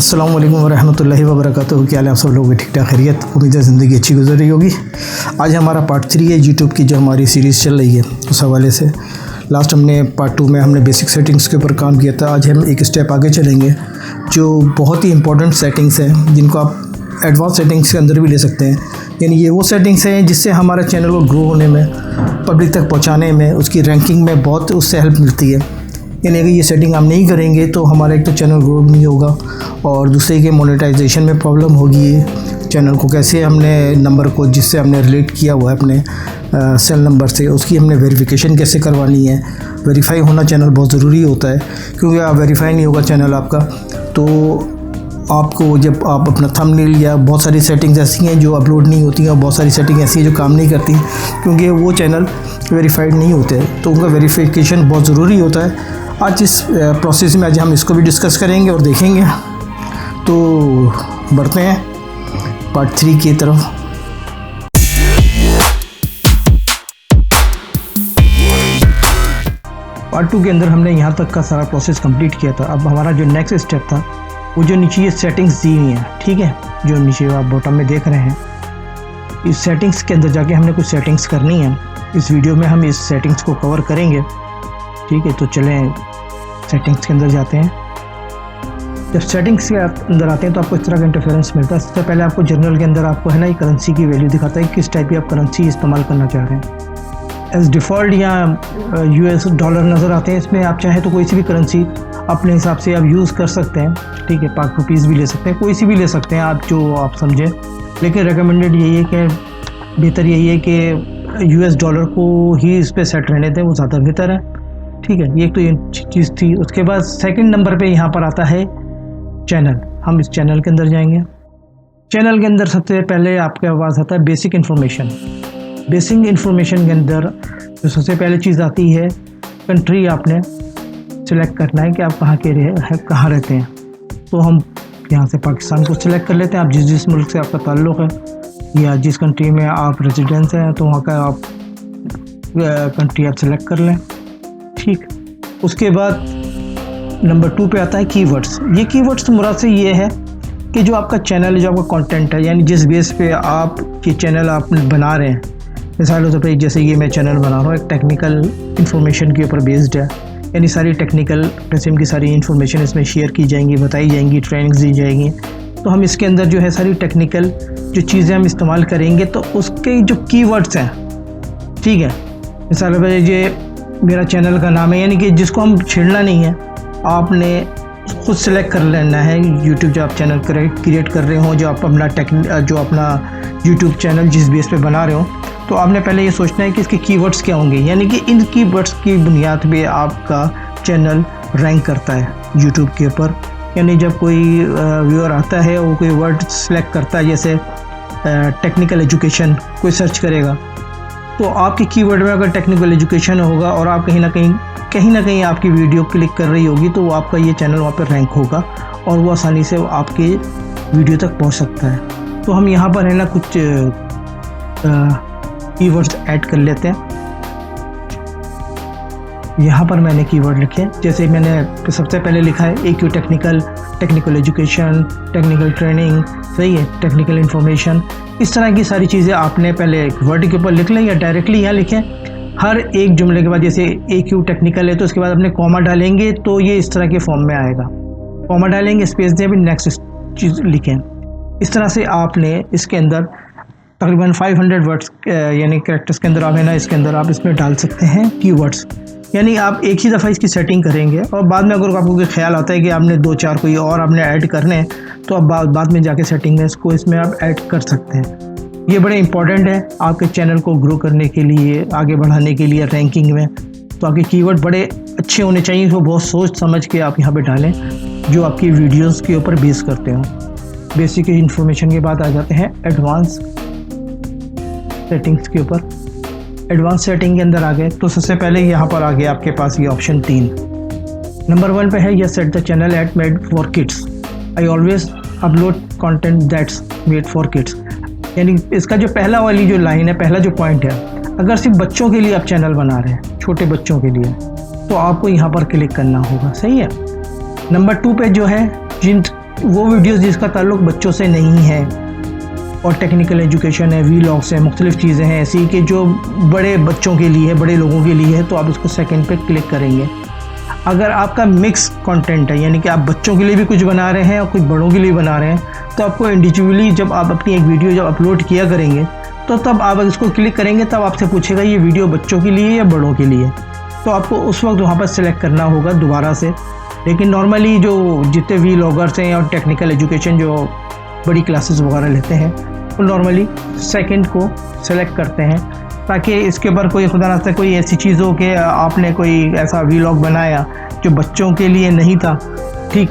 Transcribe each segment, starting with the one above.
अस्सलाम वालेकुम वरहमतुल्लाहि वबरकातुहू। क्या हाल है आप सब लोग? ठीक ठाक खैरियत? उम्मीद है ज़िंदगी अच्छी गुजर रही होगी। आज हमारा पार्ट 3 है यूट्यूब की, जो हमारी सीरीज़ चल रही है उस हवाले से। लास्ट हमने पार्ट 2 में हमने बेसिक सेटिंग्स के ऊपर काम किया था। आज हम एक स्टेप आगे चलेंगे जो बहुत ही इंपॉर्टेंट सेटिंग्स हैं, जिनको आप एडवांस सेटिंग्स के अंदर भी ले सकते हैं। यानी ये वो सेटिंग्स हैं जिससे हमारा चैनल को ग्रो होने में, पब्लिक तक पहुँचाने में, उसकी रैंकिंग में बहुत उससे हेल्प मिलती है। यानी अगर ये सेटिंग हम नहीं करेंगे तो हमारा एक तो चैनल ग्रो नहीं होगा और दूसरे के मोनेटाइजेशन में प्रॉब्लम होगी। चैनल को कैसे हमने नंबर को जिससे हमने रिलेट किया हुआ है अपने सेल नंबर से, उसकी हमने वेरिफिकेशन कैसे करवानी है। वेरीफाई होना चैनल बहुत ज़रूरी होता है, क्योंकि आप वेरीफाई नहीं होगा चैनल आपका तो आपको, जब आप अपना थंबनेल या बहुत सारी सेटिंग्स ऐसी हैं जो अपलोड नहीं होती हैं और बहुत सारी सेटिंग ऐसी हैं जो काम नहीं करती, क्योंकि वो चैनल वेरीफाइड नहीं होते, तो उनका वेरिफिकेशन बहुत ज़रूरी होता है। आज इस प्रोसेस में आज हम इसको भी डिस्कस करेंगे और देखेंगे। तो बढ़ते हैं पार्ट 3 की तरफ। पार्ट 2 के अंदर हमने यहाँ तक का सारा प्रोसेस कंप्लीट किया था। अब हमारा जो नेक्स्ट स्टेप था वो जो नीचे ये सेटिंग्स दी हुई हैं, ठीक है, जो नीचे आप बॉटम में देख रहे हैं, इस सेटिंग्स के अंदर जाके हमने कुछ सेटिंग्स करनी है। इस वीडियो में हम इस सेटिंग्स को कवर करेंगे, ठीक है। तो चलें सेटिंग्स के अंदर जाते हैं। जब सेटिंग्स के अंदर आते हैं तो आपको इस तरह का इंटरफेरेंस मिलता है। सबसे पहले आपको जनरल के अंदर आपको है ना, ये करेंसी की वैल्यू दिखाता है, किस टाइप की आप करेंसी इस्तेमाल करना चाह रहे हैं। एज डिफ़ॉल्ट या US डॉलर नज़र आते हैं। इसमें आप चाहें तो कोई सी भी करेंसी अपने हिसाब से आप यूज़ कर सकते हैं, ठीक है। पाक रुपीज़ भी ले सकते हैं, कोई सी भी ले सकते हैं आप, जो आप समझें। लेकिन रिकमेंडेड यही है कि बेहतर यही है कि US डॉलर को ही इस पर सेट रहने दें, वो ज़्यादा बेहतर है, ठीक है। ये तो ये चीज़ थी। उसके बाद सेकंड नंबर पे यहाँ पर आता है चैनल। हम इस चैनल के अंदर जाएंगे। चैनल के अंदर सबसे पहले आपके पास आता है बेसिक इन्फॉर्मेशन। बेसिक इन्फॉर्मेशन के अंदर जो सबसे पहले चीज़ आती है, कंट्री आपने सिलेक्ट करना है कि आप कहाँ रहते हैं। तो हम यहाँ से पाकिस्तान को सिलेक्ट कर लेते हैं। आप जिस मुल्क से आपका ताल्लुक़ है या जिस कंट्री में आप रेजिडेंस हैं, तो वहाँ का आप कंट्री आप सिलेक्ट कर लें, ठीक। उसके बाद नंबर 2 पे आता है कीवर्ड्स। ये कीवर्ड्स मुराद से ये है कि जो आपका चैनल है, जो आपका कंटेंट है, यानी जिस बेस पे आप ये चैनल आप बना रहे हैं। मिसाल के तौर पर जैसे ये मैं चैनल बना रहा हूँ, एक टेक्निकल इन्फॉर्मेशन के ऊपर बेस्ड है, यानी सारी टेक्निकल किस्म की सारी इन्फॉर्मेशन इसमें शेयर की जाएंगी, बताई जाएंगी, ट्रेनिंग्स दी जाएंगी। तो हम इसके अंदर जो है सारी टेक्निकल जो चीज़ें हम इस्तेमाल करेंगे, तो उसके जो कीवर्ड्स हैं, ठीक है। मिसाल के ये मेरा चैनल का नाम है, यानी कि जिसको हम छेड़ना नहीं है, आपने खुद सेलेक्ट कर लेना है। यूट्यूब जो आप चैनल क्रिएट कर रहे हो, जो आप अपना यूट्यूब चैनल जिस बेस पे बना रहे हो, तो आपने पहले ये सोचना है कि इसके कीवर्ड्स क्या होंगे, यानी कि इन कीवर्ड्स की बुनियाद पे आपका चैनल रैंक करता है यूट्यूब के ऊपर। यानी जब कोई व्यूअर आता है, वो कोई वर्ड सेलेक्ट करता है, जैसे टेक्निकल एजुकेशन कोई सर्च करेगा, तो आपके कीवर्ड में अगर टेक्निकल एजुकेशन होगा और आप कहीं ना कहीं आपकी वीडियो क्लिक कर रही होगी, तो आपका ये चैनल वहाँ पर रैंक होगा और वो आसानी से आपके वीडियो तक पहुँच सकता है। तो हम यहाँ पर है ना कुछ कीवर्ड्स ऐड कर लेते हैं। यहाँ पर मैंने कीवर्ड लिखे, जैसे मैंने सबसे पहले लिखा है AQ technical education, technical training, सही है, टेक्निकल इन्फॉर्मेशन। इस तरह की सारी चीज़ें आपने पहले एक वर्ड के ऊपर लिख लें या डायरेक्टली यहाँ लिखें। हर एक जुमले के बाद, जैसे AQ टेक्निकल है तो उसके बाद अपने कॉमा डालेंगे, तो ये इस तरह के फॉर्म में आएगा। कॉमा डालेंगे, स्पेस दें, भी नेक्स्ट चीज़ लिखें। इस तरह से आपने इसके अंदर तकरीबन 500 वर्ड्स यानी कैरेक्टर्स के अंदर आप है ना, इसके अंदर आप इसमें डाल सकते हैं कीवर्ड्स। यानी आप एक ही दफ़ा इसकी सेटिंग करेंगे और बाद में अगर आपको कोई ख्याल आता है कि आपने 2-4 कोई और आपने ऐड करने हैं, तो आप बाद में जाके सेटिंग में इसमें आप ऐड कर सकते हैं। ये बड़े इंपॉर्टेंट है आपके चैनल को ग्रो करने के लिए, आगे बढ़ाने के लिए रैंकिंग में। तो आपके कीवर्ड बड़े अच्छे होने चाहिए, वो बहुत सोच समझ के आप यहाँ पे डालें, जो आपकी वीडियोस के ऊपर बेस करते हो। बेसिक इन्फॉर्मेशन के बाद आ जाते हैं एडवांस सेटिंग्स के ऊपर। एडवांस सेटिंग के अंदर आ गए तो सबसे पहले यहाँ पर आ गया आपके पास ये ऑप्शन 3। नंबर 1 पे है, yes set the channel at made for kids. I always upload content that's made for kids. यानी इसका जो पहला वाली जो लाइन है, पहला जो पॉइंट है, अगर सिर्फ बच्चों के लिए आप चैनल बना रहे हैं, छोटे बच्चों के लिए, तो आपको यहाँ पर क्लिक करना होगा, सही है। नंबर 2 पे जो है, जिन वो वीडियोस जिसका ताल्लुक बच्चों से नहीं है और टेक्निकल एजुकेशन है, वीलॉग्स हैं, मुख्तलिफ़ चीज़ें हैं ऐसी कि जो बड़े बच्चों के लिए है, बड़े लोगों के लिए है, तो आप इसको सेकंड पे क्लिक करेंगे। अगर आपका मिक्स कंटेंट है, यानी कि आप बच्चों के लिए भी कुछ बना रहे हैं और कुछ बड़ों के लिए बना रहे हैं, तो आपको इंडिविजुअली जब आप अपनी एक वीडियो जब अपलोड किया करेंगे तो तब आप इसको क्लिक करेंगे, तब आपसे पूछेगा ये वीडियो बच्चों के लिए या बड़ों के लिए, तो आपको उस वक्त वहाँ पर सिलेक्ट करना होगा दोबारा से। लेकिन नॉर्मली जो जितने वीलॉगर्स हैं और टेक्निकल एजुकेशन जो बड़ी क्लासेस वगैरह लेते हैं वो नॉर्मली सेकंड को सेलेक्ट करते हैं, ताकि इसके ऊपर कोई खुदा ना करे कोई ऐसी चीज़ हो कि आपने कोई ऐसा वीलॉग बनाया जो बच्चों के लिए नहीं था, ठीक,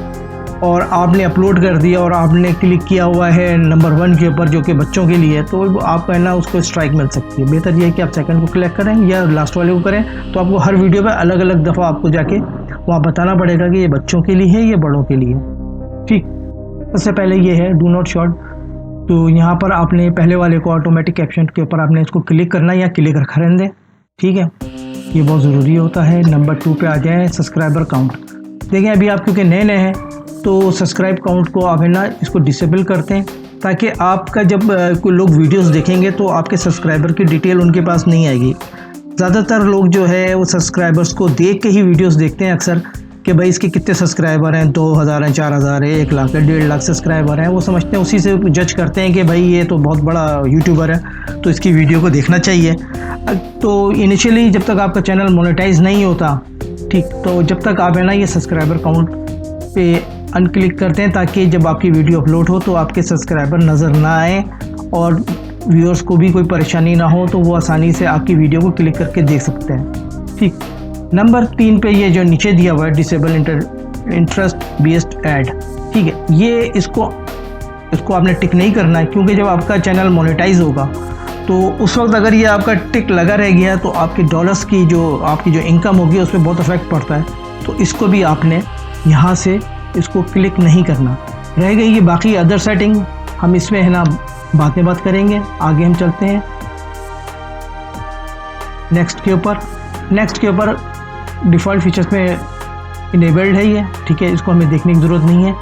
और आपने अपलोड कर दिया और आपने क्लिक किया हुआ है नंबर 1 के ऊपर जो कि बच्चों के लिए है, तो आपको है ना उसको स्ट्राइक मिल सकती है। बेहतर ये है कि आप सेकंड को क्लिक करें या लास्ट वाले को करें, तो आपको हर वीडियो पे अलग अलग दफ़ा आपको जाके वहाँ बताना पड़ेगा कि ये बच्चों के लिए है या बड़ों के लिए, ठीक। सबसे पहले ये है डू नॉट शॉर्ट, तो यहाँ पर आपने पहले वाले को ऑटोमेटिक कैप्शन के ऊपर आपने इसको क्लिक करना या क्लिक रखा रहने दें, ठीक है, ये बहुत ज़रूरी होता है। नंबर 2 पे आ जाएँ सब्सक्राइबर काउंट। देखें अभी आप क्योंकि नए नए हैं तो सब्सक्राइब काउंट को आप है ना इसको डिसेबल करते हैं, ताकि आपका जब कोई लोग वीडियोस देखेंगे तो आपके सब्सक्राइबर की डिटेल उनके पास नहीं आएगी। ज़्यादातर लोग जो है वो सब्सक्राइबर्स को देख के ही वीडियोस देखते हैं अक्सर कि भाई इसके कितने सब्सक्राइबर हैं, 2000 हैं, 4000 है, 1 लाख है, 1.5 लाख सब्सक्राइबर हैं, वो समझते हैं, उसी से जज करते हैं कि भाई ये तो बहुत बड़ा यूट्यूबर है तो इसकी वीडियो को देखना चाहिए। तो इनिशियली जब तक आपका चैनल मोनेटाइज नहीं होता, ठीक, तो जब तक आप है ना ये सब्सक्राइबर काउंट पे अनक्लिक करते हैं, ताकि जब आपकी वीडियो अपलोड हो तो आपके सब्सक्राइबर नज़र ना आए और व्यूअर्स को भी कोई परेशानी ना हो, तो वो आसानी से आपकी वीडियो को क्लिक करके देख सकते हैं, ठीक। नंबर 3 पे ये जो नीचे दिया हुआ है डिसेबल इंटरेस्ट बेस्ड ऐड, ठीक है, ये इसको आपने टिक नहीं करना है, क्योंकि जब आपका चैनल मोनेटाइज होगा तो उस वक्त अगर ये आपका टिक लगा रह गया तो आपके डॉलर्स की जो आपकी जो इनकम होगी उस पर बहुत इफेक्ट पड़ता है। तो इसको भी आपने यहाँ से इसको क्लिक नहीं करना। रह गई ये बाकी अदर सेटिंग, हम इसमें है ना बाद में बात करेंगे। आगे हम चलते हैं नेक्स्ट के ऊपर डिफ़ॉल्ट फीचर्स में इनेबल्ड है ये, ठीक है, इसको हमें देखने की ज़रूरत नहीं है।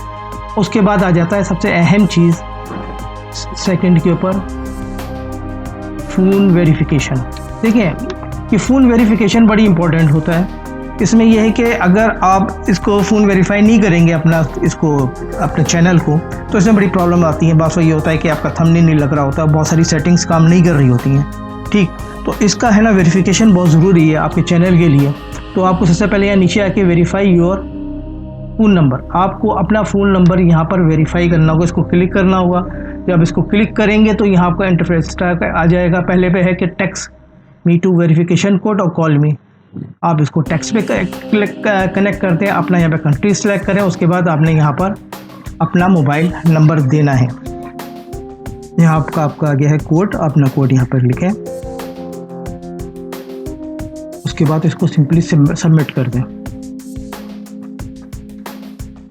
उसके बाद आ जाता है सबसे अहम चीज़ सेकंड के ऊपर, फ़ोन वेरिफिकेशन। देखिए कि फ़ोन वेरिफिकेशन बड़ी इंपॉर्टेंट होता है। इसमें यह है कि अगर आप इसको फ़ोन वेरीफाई नहीं करेंगे अपने चैनल को, तो इसमें बड़ी प्रॉब्लम आती है। बात ये होता है कि आपका थंबनेल नहीं लग रहा होता, बहुत सारी सेटिंग्स काम नहीं कर रही होती हैं, ठीक। तो इसका है ना वेरिफिकेशन बहुत ज़रूरी है आपके चैनल के लिए। तो आपको सबसे पहले यहाँ नीचे आके वेरीफाई योर फ़ोन नंबर, आपको अपना फ़ोन नंबर यहाँ पर वेरीफाई करना होगा, इसको क्लिक करना होगा। जब इसको क्लिक करेंगे तो यहाँ आपका इंटरफेस आ जाएगा। पहले पे है कि text me to verification code और कॉल मी, आप इसको टेक्स्ट पे कनेक्ट करते हैं, अपना यहाँ पे कंट्री सेलेक्ट करें, उसके बाद आपने यहाँ पर अपना मोबाइल नंबर देना है। यहाँ आपका आ गया है कोड, अपना कोड यहाँ पर लिखें, उसके बाद इसको सिंपली सबमिट कर दें।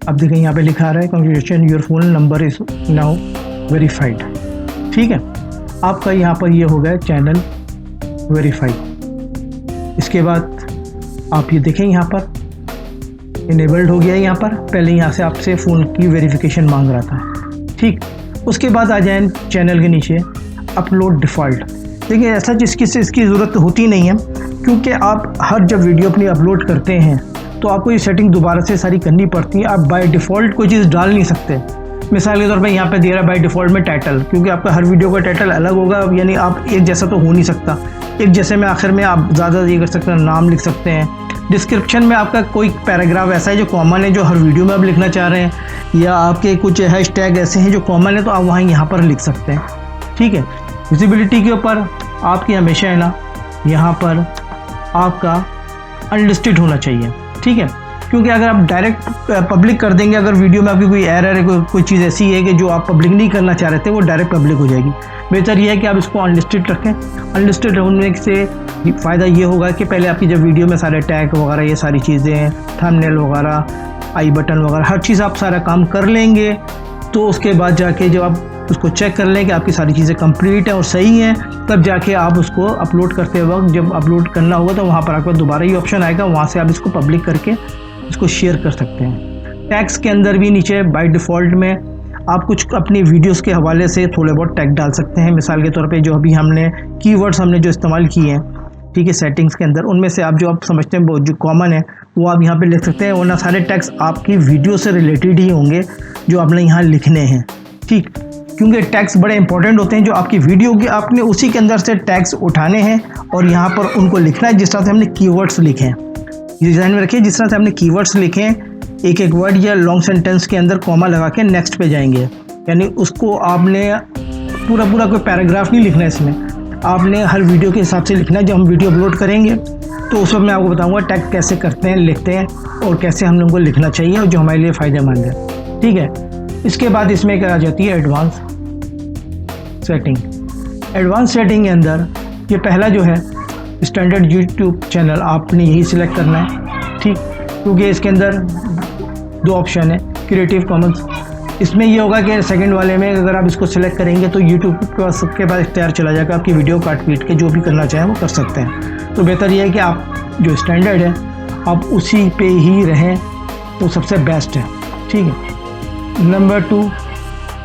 अब देखें यहाँ पे लिखा रहा है congratulation your phone number is now verified, ठीक है। आपका यहाँ पर ये हो गया चैनल वेरीफाइड। इसके बाद आप ये देखें यहाँ पर इनेबल्ड हो गया है। यहाँ पर पहले यहाँ से आपसे फ़ोन की वेरिफिकेशन मांग रहा था, ठीक। उसके बाद आ जाए चैनल के नीचे अपलोड डिफ़ॉल्ट। देखिए ऐसा इसकी ज़रूरत होती नहीं है, क्योंकि आप हर जब वीडियो अपनी अपलोड करते हैं तो आपको ये सेटिंग दोबारा से सारी करनी पड़ती है। आप बाय डिफ़ॉल्ट कोई चीज़ डाल नहीं सकते। मिसाल के तौर पे यहाँ पे दे रहा है बाय डिफ़ॉल्ट में टाइटल, क्योंकि आपका हर वीडियो का टाइटल अलग होगा, यानी आप एक जैसा तो हो नहीं सकता। एक जैसे में आखिर में आप ज़्यादा ये कर सकते हैं, नाम लिख सकते हैं। डिस्क्रिप्शन में आपका कोई पैराग्राफ ऐसा है जो कॉमन है, जो हर वीडियो में आप लिखना चाह रहे हैं, या आपके कुछ हैशटैग ऐसे हैं जो कॉमन है, तो आप वहाँ यहाँ पर लिख सकते हैं, ठीक है। विजिबिलिटी के ऊपर आपकी हमेशा है ना यहाँ पर आपका अनलिस्टेड होना चाहिए, ठीक है, क्योंकि अगर आप डायरेक्ट पब्लिक कर देंगे, अगर वीडियो में आपकी कोई एरर है, कोई चीज़ ऐसी है कि जो आप पब्लिक नहीं करना चाह रहे थे, वो डायरेक्ट पब्लिक हो जाएगी। बेहतर यह है कि आप इसको अनलिस्टेड रखें। अनलिस्टेड होने से फ़ायदा ये होगा कि पहले आपकी जब वीडियो में सारे टैग वगैरह ये सारी चीज़ें, थंबनेल वगैरह, आई बटन वगैरह, हर चीज़ आप सारा काम कर लेंगे, तो उसके बाद जाके जब आप उसको चेक कर लें कि आपकी सारी चीज़ें कंप्लीट हैं और सही हैं, तब जाके आप उसको अपलोड करते वक्त जब अपलोड करना होगा तो वहाँ पर आपको दोबारा ही ऑप्शन आएगा, वहाँ से आप इसको पब्लिक करके इसको शेयर कर सकते हैं। टैग्स के अंदर भी नीचे बाय डिफ़ॉल्ट में आप कुछ अपनी वीडियोस के हवाले से थोड़े बहुत टैग डाल सकते हैं। मिसाल के तौर पे जो अभी हमने कीवर्ड्स हमने जो इस्तेमाल किए हैं, ठीक है, सेटिंग्स के अंदर, उनमें से आप जो आप समझते हैं जो कॉमन है वो आप यहाँ पे लिख सकते हैं, वरना सारे टैग्स आपकी वीडियो से रिलेटेड ही होंगे जो आपने यहाँ लिखने हैं, ठीक, क्योंकि टैग्स बड़े इंपॉर्टेंट होते हैं जो आपकी वीडियो के, आपने उसी के अंदर से टैग्स उठाने हैं और यहाँ पर उनको लिखना है जिस तरह से हमने कीवर्ड्स लिखे हैं। ये ध्यान में रखिए, जिस तरह से हमने कीवर्ड्स लिखे हैं, एक एक वर्ड या लॉन्ग सेंटेंस के अंदर कॉमा लगा के नेक्स्ट पे जाएंगे, यानी उसको आपने पूरा कोई पैराग्राफ नहीं लिखना है इसमें, आपने हर वीडियो के हिसाब से लिखना है। जब हम वीडियो अपलोड करेंगे तो उस वक्त मैं आपको बताऊंगा टैग कैसे करते हैं, लिखते हैं और कैसे हम लोगों को लिखना चाहिए और जो हमारे लिए फ़ायदेमंद है, ठीक है। इसके बाद इसमें क्या आ जाती है एडवांस सेटिंग। एडवांस सेटिंग के अंदर ये पहला जो है स्टैंडर्ड यूट्यूब चैनल, आपने यही सिलेक्ट करना है, ठीक, क्योंकि इसके अंदर दो ऑप्शन है, क्रिएटिव कॉमन्स। इसमें ये होगा कि सेकंड वाले में अगर आप इसको सिलेक्ट करेंगे तो यूट्यूब के पास सबके पास इख्तियार चला जाएगा, आपकी वीडियो काट पीट के जो भी करना चाहें वो कर सकते हैं। तो बेहतर ये है कि आप जो स्टैंडर्ड है आप उसी पे ही रहें, तो सबसे बेस्ट है, ठीक है। नंबर 2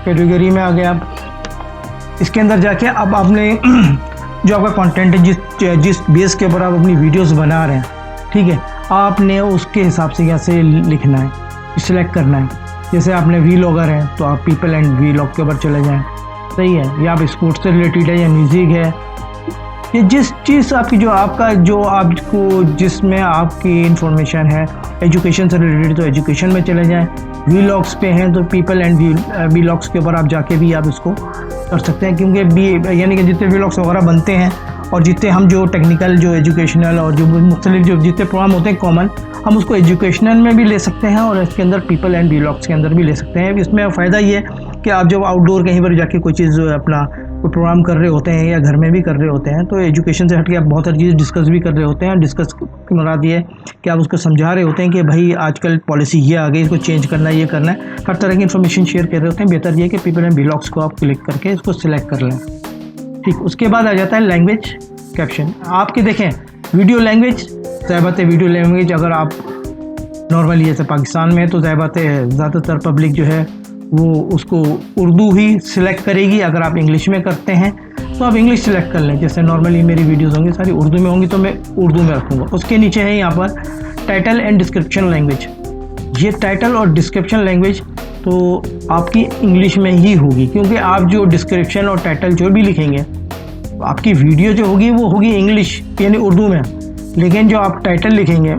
कैटेगरी में आ गए आप। इसके अंदर जाके अब आपने जो आपका कंटेंट है, जिस बेस के ऊपर आप अपनी वीडियोस बना रहे हैं, ठीक है, आपने उसके हिसाब से यहाँ से लिखना है, सिलेक्ट करना है। जैसे आपने वीलॉगर हैं तो आप पीपल एंड वीलॉग के ऊपर चले जाएं, सही है, या आप स्पोर्ट्स से रिलेटेड है या म्यूज़िक है, ये जिस चीज़ आपकी जो आपका जो आपको जिसमें आपकी इंफॉर्मेशन है, एजुकेशन से रिलेटेड तो एजुकेशन में चले जाएं, वीलॉग्स पे हैं तो पीपल एंड वीलॉग्स के ऊपर आप जाके भी आप इसको कर सकते हैं, क्योंकि यानी कि जितने वीलॉग्स वगैरह बनते हैं और जितने हम जो टेक्निकल जो एजुकेशनल और जो मुख्तलिफ जो जितने प्रोग्राम होते हैं कॉमन, हम उसको एजुकेशनल में भी ले सकते हैं और इसके अंदर पीपल एंड व्लॉग्स के अंदर भी ले सकते हैं। इसमें फ़ायदा ये है कि आप जब आउटडोर कहीं पर जाके कोई चीज़ अपना कोई प्रोग्राम कर रहे होते हैं या घर में भी कर रहे होते हैं तो एजुकेशन से हट के आप बहुत सारी चीज़ें डिस्कस भी कर रहे होते हैं। डिस्कस की मुराद ये कि आप उसको समझा रहे होते हैं कि भाई आजकल पॉलिसी ये आ गई, इसको चेंज करना है, ये करना है, हर तरह की इन्फॉर्मेशन शेयर कर रहे होते हैं। बेहतर ये है कि पीपल एंड व्लॉग्स को आप क्लिक करके इसको सिलेक्ट कर लें, ठीक। उसके बाद आ जाता है लैंग्वेज कैप्शन। आपके देखें वीडियो लैंग्वेज, ज़ाहिर बात है वीडियो लैंग्वेज अगर आप नॉर्मली जैसे पाकिस्तान में तो ज़ाहिर बात है ज़्यादातर पब्लिक जो है वो उसको उर्दू ही सिलेक्ट करेगी। अगर आप इंग्लिश में करते हैं तो आप इंग्लिश सिलेक्ट कर लें। जैसे नॉर्मली मेरी वीडियोस होंगी सारी उर्दू में होंगी तो मैं उर्दू में रखूँगा। उसके नीचे है यहाँ पर टाइटल एंड डिस्क्रिप्शन लैंग्वेज। ये टाइटल और डिस्क्रिप्शन लैंग्वेज तो आपकी इंग्लिश में ही होगी, क्योंकि आप जो डिस्क्रिप्शन और टाइटल जो भी लिखेंगे आपकी वीडियो जो होगी वो होगी इंग्लिश यानी उर्दू में, लेकिन जो आप टाइटल लिखेंगे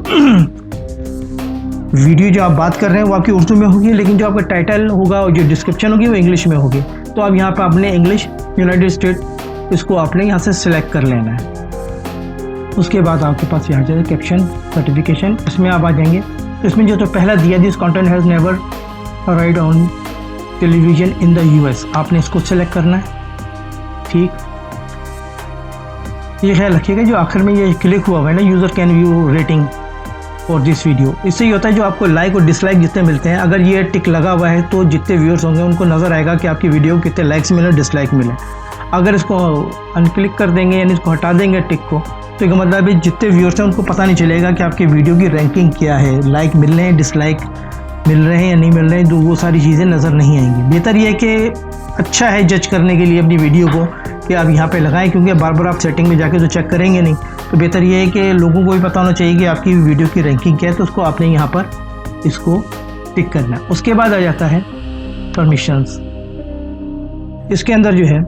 वीडियो जो आप बात कर रहे हैं वो आपकी उर्दू में होगी, लेकिन जो आपका टाइटल होगा और जो डिस्क्रिप्शन होगी वो इंग्लिश में होगी। तो आप यहाँ पर अपने इंग्लिश यूनाइटेड स्टेट इसको आपने यहाँ से सिलेक्ट कर लेना है। उसके बाद आपके पास यहाँ जाए कैप्शन सर्टिफिकेशन, इसमें आप आ जाएंगे तो इसमें जो तो पहला दिया this content has never ride on television in the US, आपने इसको सिलेक्ट करना है, ठीक। ये ख्याल रखिएगा जो आखिर में ये क्लिक हुआ है ना, user can view rating for this video, इससे ये होता है जो आपको लाइक और डिसलाइक जितने मिलते हैं, अगर ये टिक लगा हुआ है तो जितने व्यूअर्स होंगे उनको नज़र आएगा कि आपकी वीडियो को कितने लाइक्स मिले डिसलाइक मिले। अगर इसको अनक्लिक कर देंगे यानी इसको हटा देंगे टिक को, तो इसका मतलब है जितने व्यूअर्स हैं उनको पता नहीं चलेगा कि आपकी वीडियो की रैंकिंग क्या है, लाइक मिल रहे हैं, डिसलाइक मिल रहे हैं या नहीं मिल रहे हैं, तो वो सारी चीज़ें नज़र नहीं आएंगी। बेहतर ये है कि अच्छा है जज करने के लिए अपनी वीडियो को कि आप यहाँ पे लगाएं, क्योंकि बार बार आप सेटिंग में जाके तो चेक करेंगे नहीं। तो बेहतर ये है कि लोगों को भी पता होना चाहिए कि आपकी वीडियो की रैंकिंग क्या है, तो उसको आपने यहाँ पर इसको टिक करना है। उसके बाद आ जाता है परमिशंस। इसके अंदर जो है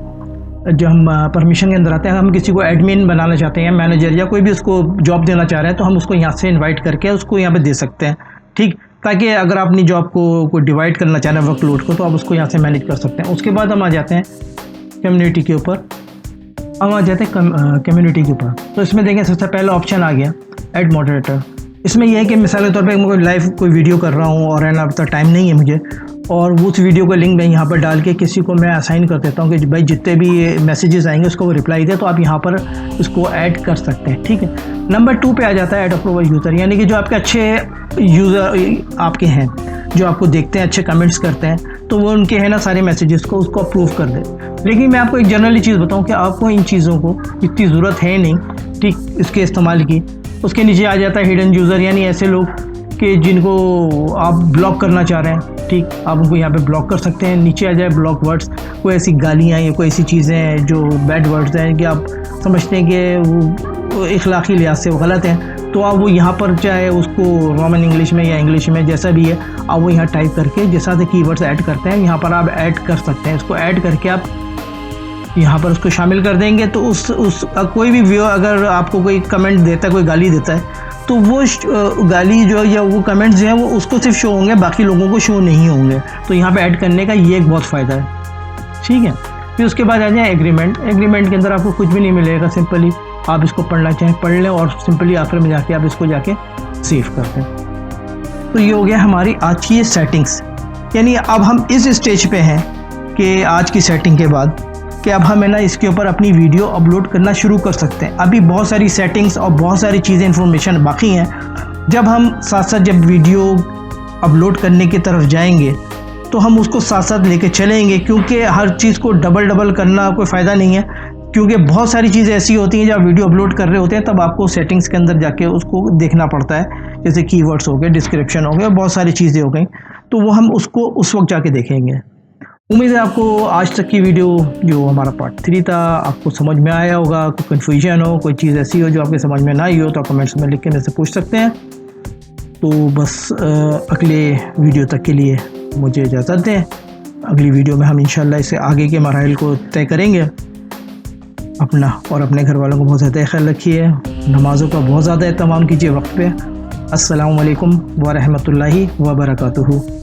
जो हम परमिशन के अंदर आते हैं, हम किसी को एडमिन बनाना चाहते हैं, मैनेजर या कोई भी उसको जॉब देना चाह रहे हैं तो हम उसको यहाँ से इन्वाइट करके उसको यहाँ पर दे सकते हैं, ठीक, ताकि अगर आप अपनी जॉब को डिवाइड करना चाह रहे हैं वर्कलोड को तो आप उसको यहाँ से मैनेज कर सकते हैं। उसके बाद हम आ जाते हैं कम्युनिटी के ऊपर, हम आ जाते हैं कम्युनिटी के ऊपर। तो इसमें देखें सबसे पहला ऑप्शन आ गया ऐड मॉडरेटर। इसमें यह है कि मिसाल के तौर पे मैं लाइव कोई वीडियो कर रहा हूँ और है ना अब तक टाइम नहीं है मुझे, और उस वीडियो का लिंक मैं यहाँ पर डाल के किसी को मैं असाइन कर देता हूँ कि भाई जितने भी मैसेजेस आएंगे उसको वो रिप्लाई दे, तो आप यहाँ पर इसको ऐड कर सकते हैं, ठीक है। नंबर 2 पे आ जाता है ऐड अप्रूवल यूज़र, यानी कि जो आपके अच्छे यूज़र आपके हैं जो आपको देखते हैं, अच्छे कमेंट्स करते हैं, तो वो उनके है ना सारे मैसेजेस को उसको अप्रूव कर दे। लेकिन मैं आपको एक जनरली चीज़ बताऊं कि आपको इन चीज़ों को इतनी ज़रूरत है नहीं, ठीक, इसके इस्तेमाल की। उसके नीचे आ जाता है हिडन यूज़र, यानी ऐसे लोग कि जिनको आप ब्लॉक करना चाह रहे हैं, ठीक, आप उनको यहाँ पे ब्लॉक कर सकते हैं। नीचे आ जाए ब्लॉक वर्ड्स, कोई ऐसी गालियाँ या कोई ऐसी चीज़ें हैं जो बैड वर्ड्स हैं कि आप समझते हैं कि वो इखलाकी लिहाज से वो गलत हैं, तो आप वो यहाँ पर चाहे उसको रोमन इंग्लिश में या इंग्लिश में जैसा भी है आप वो यहाँ टाइप करके जैसा से कीवर्ड्स ऐड करते हैं यहाँ पर आप ऐड कर सकते हैं। इसको ऐड करके आप यहाँ पर उसको शामिल कर देंगे तो उस कोई भी व्यू अगर आपको कोई कमेंट देता है, कोई गाली देता है, तो वो गाली जो या वो कमेंट्स जो हैं वो उसको सिर्फ शो होंगे, बाकी लोगों को शो नहीं होंगे। तो यहाँ पे ऐड करने का ये एक बहुत फ़ायदा है, ठीक है। फिर उसके बाद आ जाए एग्रीमेंट। एग्रीमेंट के अंदर आपको कुछ भी नहीं मिलेगा, सिंपली आप इसको पढ़ना चाहें पढ़ लें और सिंपली आखिर में जाके आप इसको जाके सेव कर दें। तो ये हो गया हमारी आज की ये सेटिंग्स। यानी अब हम इस स्टेज पे हैं कि आज की सेटिंग के बाद कि अब हम है ना इसके ऊपर अपनी वीडियो अपलोड करना शुरू कर सकते हैं। अभी बहुत सारी सेटिंग्स और बहुत सारी चीज़ें इन्फॉर्मेशन बाकी हैं। जब हम साथ साथ जब वीडियो अपलोड करने की तरफ जाएंगे तो हम उसको साथ साथ लेके चलेंगे, क्योंकि हर चीज़ को डबल करना कोई फ़ायदा नहीं है, क्योंकि बहुत सारी चीज़ें ऐसी होती हैं जब वीडियो अपलोड कर रहे होते हैं तब आपको सेटिंग्स के अंदर जाके उसको देखना पड़ता है, जैसे कीवर्ड्स हो गए, डिस्क्रिप्शन हो गया, बहुत सारी चीज़ें हो गई, तो वो हम उसको उस वक्त जाके देखेंगे। उम्मीद है आपको आज तक की वीडियो जो हमारा पार्ट 3 था आपको समझ में आया होगा। कोई कन्फ्यूजन हो, कोई चीज़ ऐसी हो जो आपके समझ में ना आई हो तो आप कमेंट्स में लिख के मेरे से पूछ सकते हैं। तो बस अगले वीडियो तक के लिए मुझे इजाज़त दें। अगली वीडियो में हम इंशाल्लाह इससे आगे के मराहिल को तय करेंगे। अपना और अपने घर वालों को बहुत ज़्यादा ख्याल रखिए, नमाज़ों का बहुत ज़्यादा एहतमाम कीजिए वक्त पे। अस्सलामु अलैकुम व रहमतुल्लाहि व बरकातुहू।